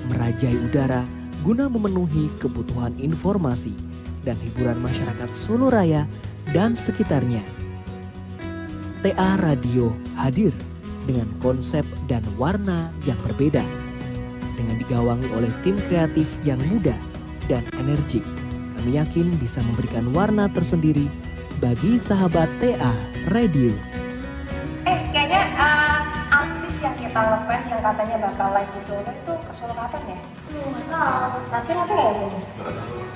merajai udara guna memenuhi kebutuhan informasi dan hiburan masyarakat Solo Raya dan sekitarnya. TA Radio hadir dengan konsep dan warna yang berbeda, dengan digawangi oleh tim kreatif yang muda dan energik. Kami yakin bisa memberikan warna tersendiri bagi sahabat TA Radio. Kayaknya artis yang kita kita ngefans yang katanya bakal live di Solo itu ke Solo kapan ya? Nggak tahu. Natsir nanti nggak ya ini?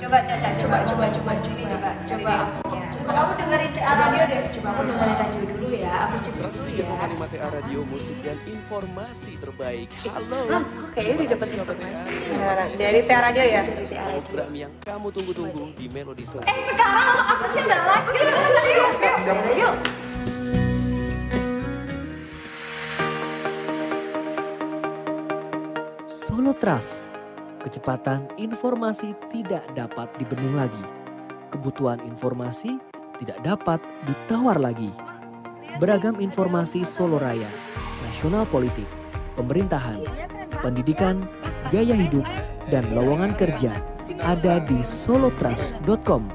Coba Caca, coba ini coba kamu dengerin TA radio deh. Coba aku dengerin radio dulu ya. Aku cek dulu ya. 103,5 TA Radio, musik dan informasi terbaik. Halo. Oke, udah dapat informasi. Dari TA radio ya? Dari TA radio. Program yang kamu tunggu-tunggu di Melody Star. Sekarang apa sih udah lagi? Yuk. Solo Trust, kecepatan informasi tidak dapat dibendung lagi. Kebutuhan informasi tidak dapat ditawar lagi. Beragam informasi Solo Raya, nasional politik, pemerintahan, pendidikan, gaya hidup, dan lowongan kerja ada di solotrust.com.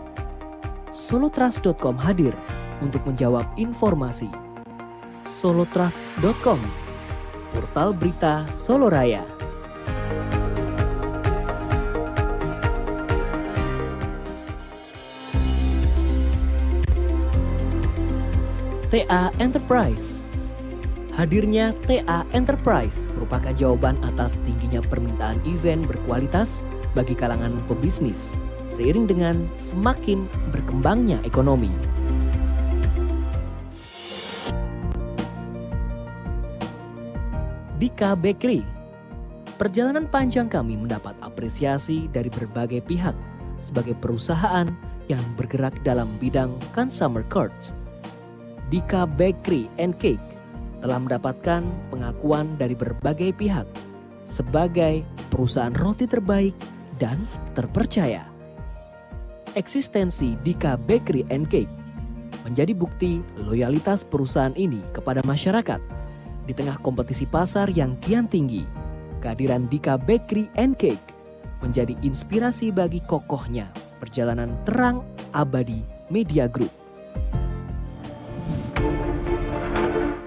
Solotrust.com hadir untuk menjawab informasi. Solotrust.com, portal berita Solo Raya. TA Enterprise. Hadirnya TA Enterprise merupakan jawaban atas tingginya permintaan event berkualitas bagi kalangan pebisnis seiring dengan semakin berkembangnya ekonomi. Dika Bakery. Perjalanan panjang kami mendapat apresiasi dari berbagai pihak sebagai perusahaan yang bergerak dalam bidang consumer goods. Dika Bakery and Cake telah mendapatkan pengakuan dari berbagai pihak sebagai perusahaan roti terbaik dan terpercaya. Eksistensi Dika Bakery and Cake menjadi bukti loyalitas perusahaan ini kepada masyarakat. Di tengah kompetisi pasar yang kian tinggi, kehadiran Dika Bakery and Cake menjadi inspirasi bagi kokohnya perjalanan terang abadi Media Group.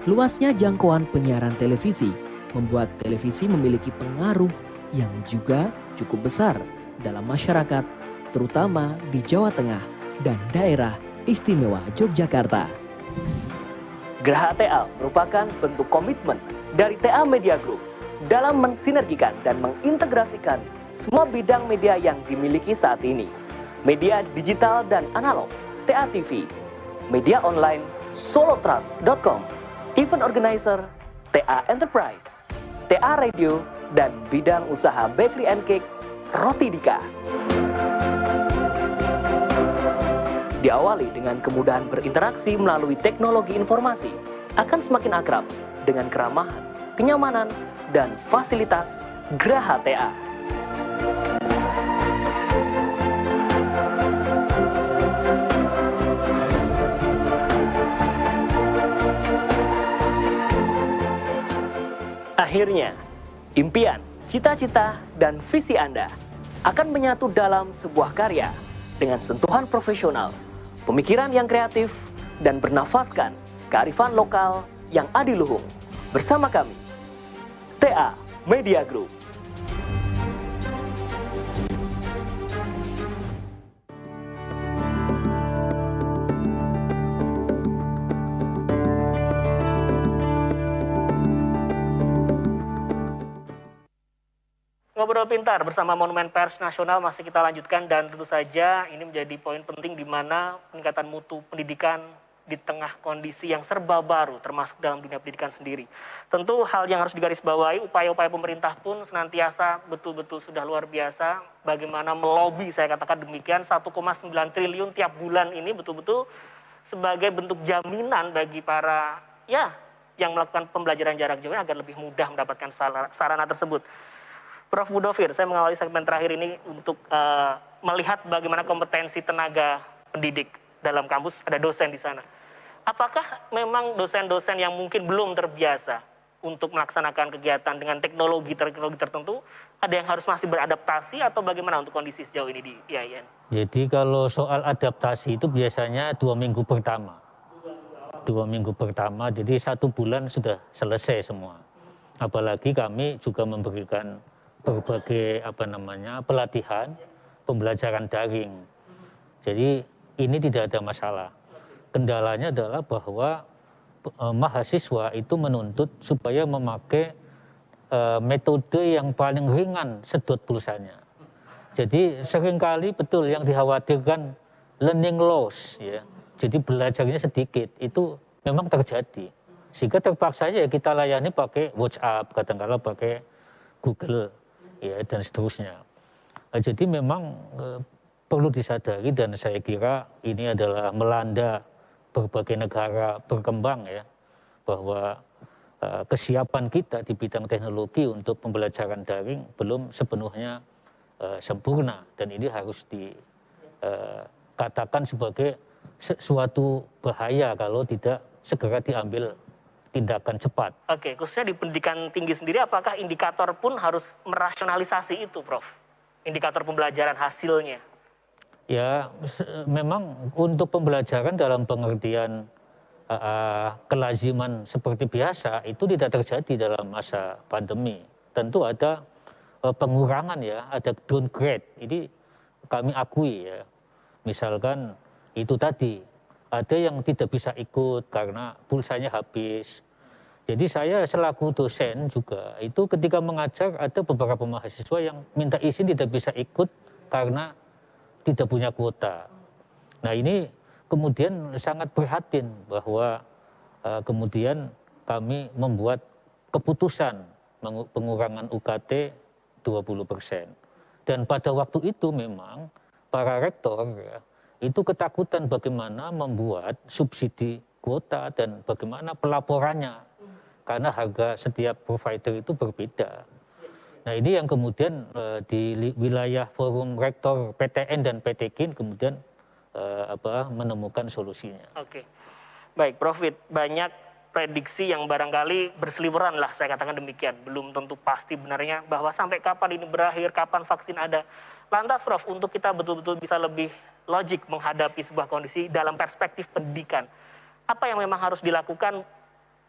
Luasnya jangkauan penyiaran televisi membuat televisi memiliki pengaruh yang juga cukup besar dalam masyarakat, terutama di Jawa Tengah dan daerah istimewa Yogyakarta. Geraha TA merupakan bentuk komitmen dari TA Media Group dalam mensinergikan dan mengintegrasikan semua bidang media yang dimiliki saat ini. Media digital dan analog, TA TV, media online, solotrust.com, event organizer, TA Enterprise, TA Radio, dan bidang usaha bakery and cake, Roti Dika. Diawali dengan kemudahan berinteraksi melalui teknologi informasi, akan semakin akrab dengan keramahan, kenyamanan, dan fasilitas Geraha TA. Akhirnya, impian, cita-cita, dan visi Anda akan menyatu dalam sebuah karya dengan sentuhan profesional, pemikiran yang kreatif, dan bernafaskan kearifan lokal yang adiluhung. Bersama kami, TA Media Group. Ngobrol Pintar bersama Monumen Pers Nasional masih kita lanjutkan, dan tentu saja ini menjadi poin penting di mana peningkatan mutu pendidikan di tengah kondisi yang serba baru termasuk dalam dunia pendidikan sendiri. Tentu hal yang harus digarisbawahi, upaya-upaya pemerintah pun senantiasa betul-betul sudah luar biasa bagaimana melobi, saya katakan demikian, 1,9 triliun tiap bulan ini betul-betul sebagai bentuk jaminan bagi para yang melakukan pembelajaran jarak jauh agar lebih mudah mendapatkan sarana tersebut. Prof. Mudofir, saya mengawali segmen terakhir ini untuk melihat bagaimana kompetensi tenaga pendidik dalam kampus, ada dosen di sana. Apakah memang dosen-dosen yang mungkin belum terbiasa untuk melaksanakan kegiatan dengan teknologi tertentu, ada yang harus masih beradaptasi atau bagaimana untuk kondisi sejauh ini di IAIN? Jadi kalau soal adaptasi itu biasanya 2 minggu pertama. 2 minggu pertama, jadi 1 bulan sudah selesai semua. Apalagi kami juga memberikan berbagai pelatihan, pembelajaran daring. Jadi ini tidak ada masalah. Kendalanya adalah bahwa mahasiswa itu menuntut supaya memakai metode yang paling ringan sedot pulsanya. Jadi seringkali betul yang dikhawatirkan learning loss ya. Jadi belajarnya sedikit itu memang terjadi. Sehingga terpaksa ya kita layani pakai WhatsApp, kadang-kadang pakai Google ya dan seterusnya. Jadi memang perlu disadari dan saya kira ini adalah melanda berbagai negara berkembang ya, bahwa kesiapan kita di bidang teknologi untuk pembelajaran daring belum sepenuhnya sempurna dan ini harus dikatakan sebagai suatu bahaya kalau tidak segera diambil tindakan cepat. Oke, khususnya di pendidikan tinggi sendiri apakah indikator pun harus merasionalisasi itu, Prof? Indikator pembelajaran hasilnya? Ya, memang untuk pembelajaran dalam pengertian kelaziman seperti biasa itu tidak terjadi dalam masa pandemi. Tentu ada pengurangan ya, ada downgrade. Ini kami akui ya. Misalkan itu tadi, ada yang tidak bisa ikut karena pulsanya habis. Jadi saya selaku dosen juga, itu ketika mengajar ada beberapa mahasiswa yang minta izin tidak bisa ikut karena tidak punya kuota. Nah ini kemudian sangat prihatin bahwa kemudian kami membuat keputusan pengurangan UKT 20%. Dan pada waktu itu memang para rektor ya, itu ketakutan bagaimana membuat subsidi kuota dan bagaimana pelaporannya. Karena harga setiap provider itu berbeda. Nah ini yang kemudian di wilayah forum rektor PTN dan PTKIN kemudian menemukan solusinya. Oke, baik Prof. Banyak prediksi yang barangkali berseliweran lah, saya katakan demikian. Belum tentu pasti benarnya bahwa sampai kapan ini berakhir, kapan vaksin ada. Lantas Prof, untuk kita betul-betul bisa lebih logik menghadapi sebuah kondisi dalam perspektif pendidikan, apa yang memang harus dilakukan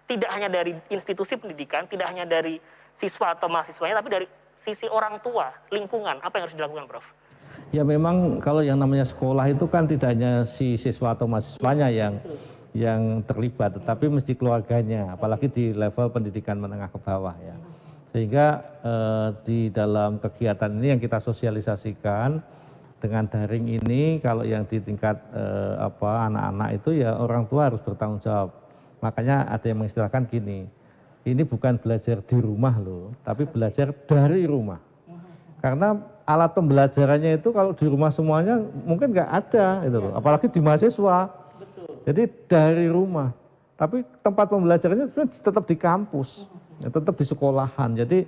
tidak hanya dari institusi pendidikan, tidak hanya dari siswa atau mahasiswanya, tapi dari sisi orang tua, lingkungan, apa yang harus dilakukan Prof? Ya memang kalau yang namanya sekolah itu kan tidak hanya si siswa atau mahasiswanya yang terlibat, tetapi mesti keluarganya, apalagi di level pendidikan menengah ke bawah ya. Sehingga di dalam kegiatan ini yang kita sosialisasikan dengan daring ini, kalau yang di tingkat anak-anak itu ya orang tua harus bertanggung jawab. Makanya ada yang mengistilahkan gini, ini bukan belajar di rumah loh, tapi belajar dari rumah. Karena alat pembelajarannya itu kalau di rumah semuanya mungkin nggak ada, gitu loh. Apalagi di mahasiswa. Jadi dari rumah. Tapi tempat pembelajarannya tetap di kampus, ya, tetap di sekolahan. Jadi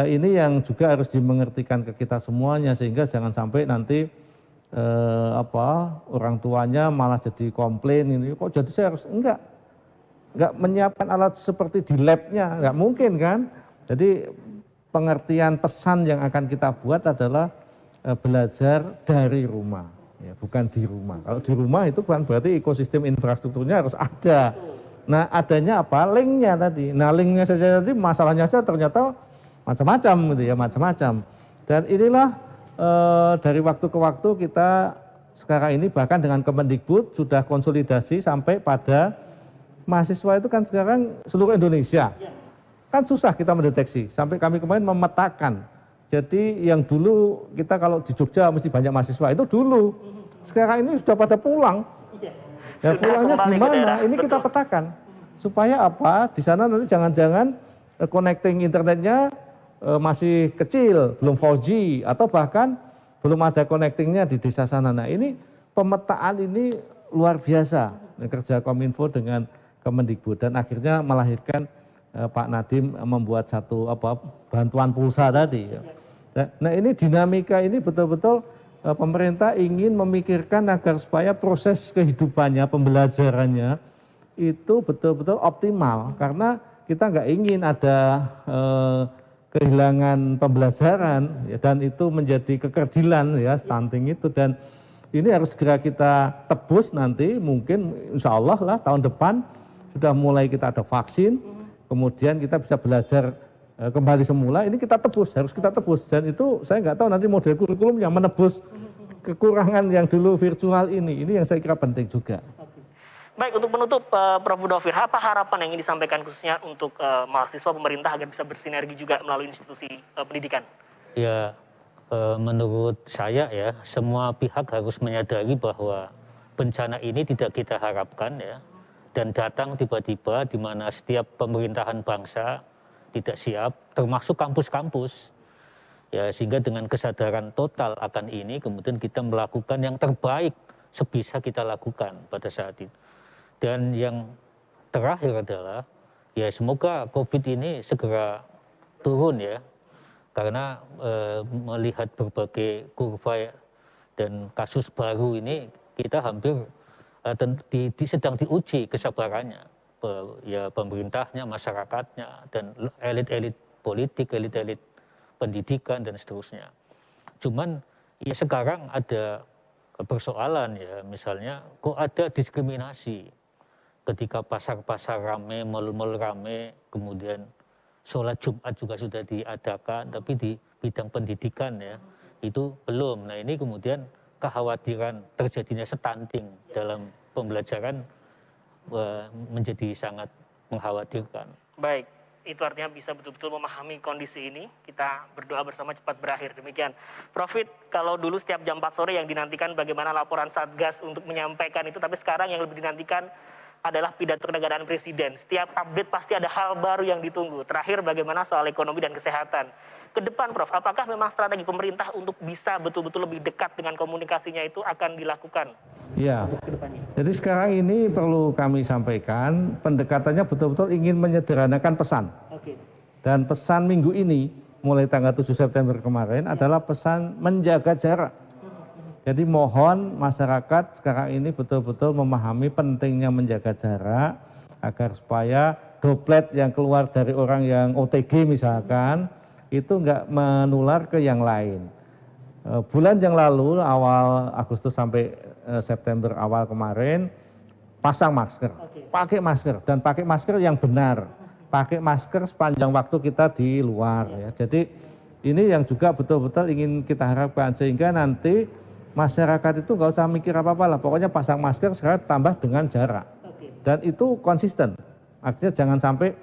ini yang juga harus dimengertikan ke kita semuanya sehingga jangan sampai nanti orang tuanya malah jadi komplain ini. Kok jadi saya harus enggak menyiapkan alat seperti di labnya, nggak mungkin kan. Jadi pengertian pesan yang akan kita buat adalah belajar dari rumah, ya, bukan di rumah. Kalau di rumah itu kan berarti ekosistem infrastrukturnya harus ada. Nah adanya apa? Linknya tadi. Nah linknya saja tadi masalahnya saja ternyata macam-macam gitu ya, macam-macam. Dan inilah dari waktu ke waktu kita sekarang ini bahkan dengan Kemendikbud sudah konsolidasi sampai pada mahasiswa itu kan sekarang seluruh Indonesia. Kan susah kita mendeteksi, sampai kami kemarin memetakan. Jadi yang dulu kita kalau di Jogja mesti banyak mahasiswa, itu dulu. Sekarang ini sudah pada pulang. Ya pulangnya di mana? Ini kita petakan. Supaya apa? Di sana nanti jangan-jangan connecting internetnya masih kecil, belum 4G, atau bahkan belum ada connectingnya di desa sana. Nah ini pemetaan ini luar biasa. Kerja Kominfo dengan Kemendikbud dan akhirnya melahirkan Pak Nadiem membuat satu bantuan pulsa tadi. Nah ini dinamika ini betul-betul pemerintah ingin memikirkan agar supaya proses kehidupannya, pembelajarannya itu betul-betul optimal. Karena kita nggak ingin ada kehilangan pembelajaran ya, dan itu menjadi kekerdilan ya, stunting itu. Dan ini harus segera kita tebus nanti mungkin insya Allah lah tahun depan sudah mulai kita ada vaksin. Kemudian kita bisa belajar kembali semula, ini kita tebus, harus kita tebus. Dan itu saya nggak tahu nanti model kurikulum yang menebus kekurangan yang dulu virtual ini yang saya kira penting juga. Baik, untuk menutup Prof. Mudofir, apa harapan yang ingin disampaikan khususnya untuk mahasiswa pemerintah agar bisa bersinergi juga melalui institusi pendidikan? Ya, menurut saya ya, semua pihak harus menyadari bahwa bencana ini tidak kita harapkan ya, dan datang tiba-tiba di mana setiap pemerintahan bangsa tidak siap, termasuk kampus-kampus. Ya, sehingga dengan kesadaran total akan ini, kemudian kita melakukan yang terbaik sebisa kita lakukan pada saat itu. Dan yang terakhir adalah, ya semoga COVID ini segera turun ya, karena melihat berbagai kurva dan kasus baru ini, kita hampir sedang diuji kesabarannya, ya pemerintahnya, masyarakatnya, dan elit-elit politik, elit-elit pendidikan dan seterusnya. Cuman ya sekarang ada persoalan ya, misalnya kok ada diskriminasi ketika pasar-pasar rame, mal-mal rame, kemudian sholat Jumat juga sudah diadakan, tapi di bidang pendidikan ya itu belum. Nah ini kemudian kekhawatiran terjadinya stunting dalam pembelajaran menjadi sangat mengkhawatirkan. Baik, itu artinya bisa betul-betul memahami kondisi ini. Kita berdoa bersama cepat berakhir. Demikian. Profit, kalau dulu setiap jam 4 sore yang dinantikan bagaimana laporan Satgas untuk menyampaikan itu, tapi sekarang yang lebih dinantikan adalah pidato kenegaraan Presiden. Setiap update pasti ada hal baru yang ditunggu. Terakhir bagaimana soal ekonomi dan kesehatan. Ke depan Prof, apakah memang strategi pemerintah untuk bisa betul-betul lebih dekat dengan komunikasinya itu akan dilakukan? Ya, jadi sekarang ini perlu kami sampaikan, pendekatannya betul-betul ingin menyederhanakan pesan. Dan pesan minggu ini, mulai tanggal 7 September kemarin, adalah pesan menjaga jarak. Jadi mohon masyarakat sekarang ini betul-betul memahami pentingnya menjaga jarak, agar supaya droplet yang keluar dari orang yang OTG misalkan, itu enggak menular ke yang lain. Bulan yang lalu, awal Agustus sampai September awal kemarin, pasang masker, pakai masker, dan pakai masker yang benar, pakai masker sepanjang waktu kita di luar. Ya. Jadi ini yang juga betul-betul ingin kita harapkan, sehingga nanti masyarakat itu nggak usah mikir apa-apa lah, pokoknya pasang masker sekarang tambah dengan jarak. Dan itu konsisten, artinya jangan sampai,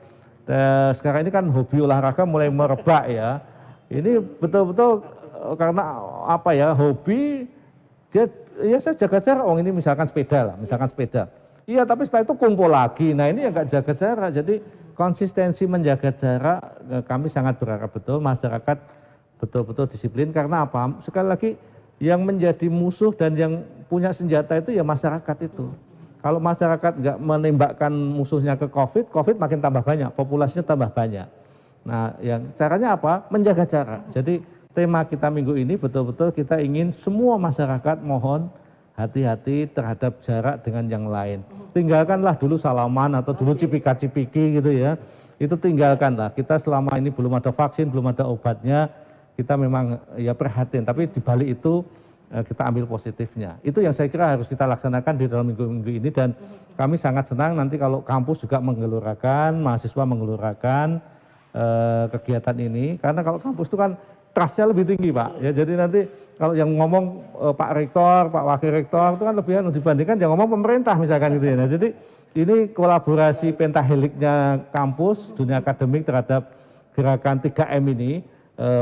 sekarang ini kan hobi olahraga mulai merebak ya, ini betul-betul karena apa ya, hobi, dia ya saya jaga jarak, ini misalkan sepeda lah, misalkan sepeda. Iya, tapi setelah itu kumpul lagi. Nah ini yang nggak jaga jarak. Jadi konsistensi menjaga jarak, kami sangat berharap betul masyarakat betul-betul disiplin. Karena apa? Sekali lagi, yang menjadi musuh dan yang punya senjata itu ya masyarakat itu. Kalau masyarakat nggak menembakkan musuhnya ke COVID, COVID makin tambah banyak, populasinya tambah banyak. Nah, yang caranya apa? Menjaga jarak. Jadi tema kita minggu ini betul-betul kita ingin semua masyarakat mohon hati-hati terhadap jarak dengan yang lain. Tinggalkanlah dulu salaman atau dulu cipika-cipiki gitu ya. Itu tinggalkanlah. Kita selama ini belum ada vaksin, belum ada obatnya, kita memang ya prihatin. Tapi di balik itu kita ambil positifnya. Itu yang saya kira harus kita laksanakan di dalam minggu-minggu ini, dan kami sangat senang nanti kalau kampus juga menggelurakan, mahasiswa menggelurakan kegiatan ini. Karena kalau kampus itu kan trustnya lebih tinggi Pak, ya jadi nanti kalau yang ngomong Pak Rektor, Pak Wakil Rektor itu kan lebih dibandingkan yang ngomong pemerintah misalkan gitu ya. Nah, jadi ini kolaborasi pentaheliknya kampus, dunia akademik terhadap gerakan 3M ini,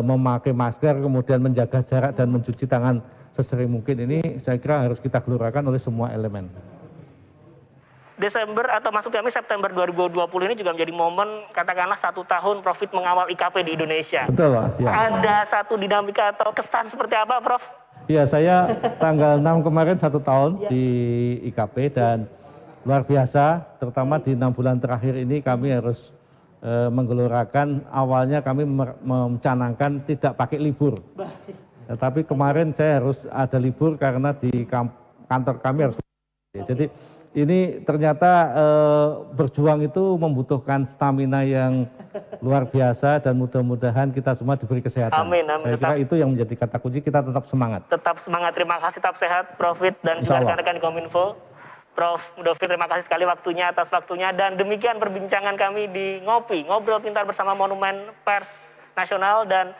memakai masker, kemudian menjaga jarak dan mencuci tangan sesering mungkin, ini saya kira harus kita gelurakan oleh semua elemen. Desember atau masuk kami September 2020 ini juga menjadi momen katakanlah 1 tahun Profit mengawal IKP di Indonesia. Betul Pak. Ya. Ada satu dinamika atau kesan seperti apa Prof? Ya, saya tanggal 6 kemarin 1 tahun di IKP, dan luar biasa, terutama di 6 bulan terakhir ini kami harus menggelurakan. Awalnya kami mencanangkan tidak pakai libur. Tetapi kemarin saya harus ada libur karena di kantor kami harus. Jadi ini ternyata berjuang itu membutuhkan stamina yang luar biasa, dan mudah-mudahan kita semua diberi kesehatan. Amin, amin. Saya kira itu yang menjadi kata kunci, kita tetap semangat. Tetap semangat, terima kasih, tetap sehat Profit dan juga rekan-rekan di Kominfo. Prof. Mudofir, terima kasih sekali atas waktunya, dan demikian perbincangan kami di Ngopi, Ngobrol Pintar bersama Monumen Pers Nasional, dan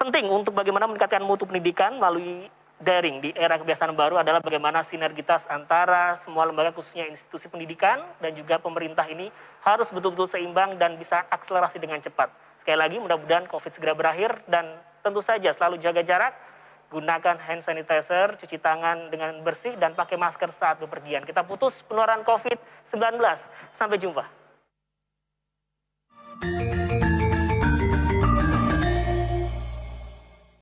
penting untuk bagaimana meningkatkan mutu pendidikan melalui daring di era kebiasaan baru adalah bagaimana sinergitas antara semua lembaga khususnya institusi pendidikan dan juga pemerintah ini harus betul-betul seimbang dan bisa akselerasi dengan cepat. Sekali lagi mudah-mudahan COVID segera berakhir dan tentu saja selalu jaga jarak, gunakan hand sanitizer, cuci tangan dengan bersih dan pakai masker saat bepergian. Kita putus penularan COVID-19. Sampai jumpa.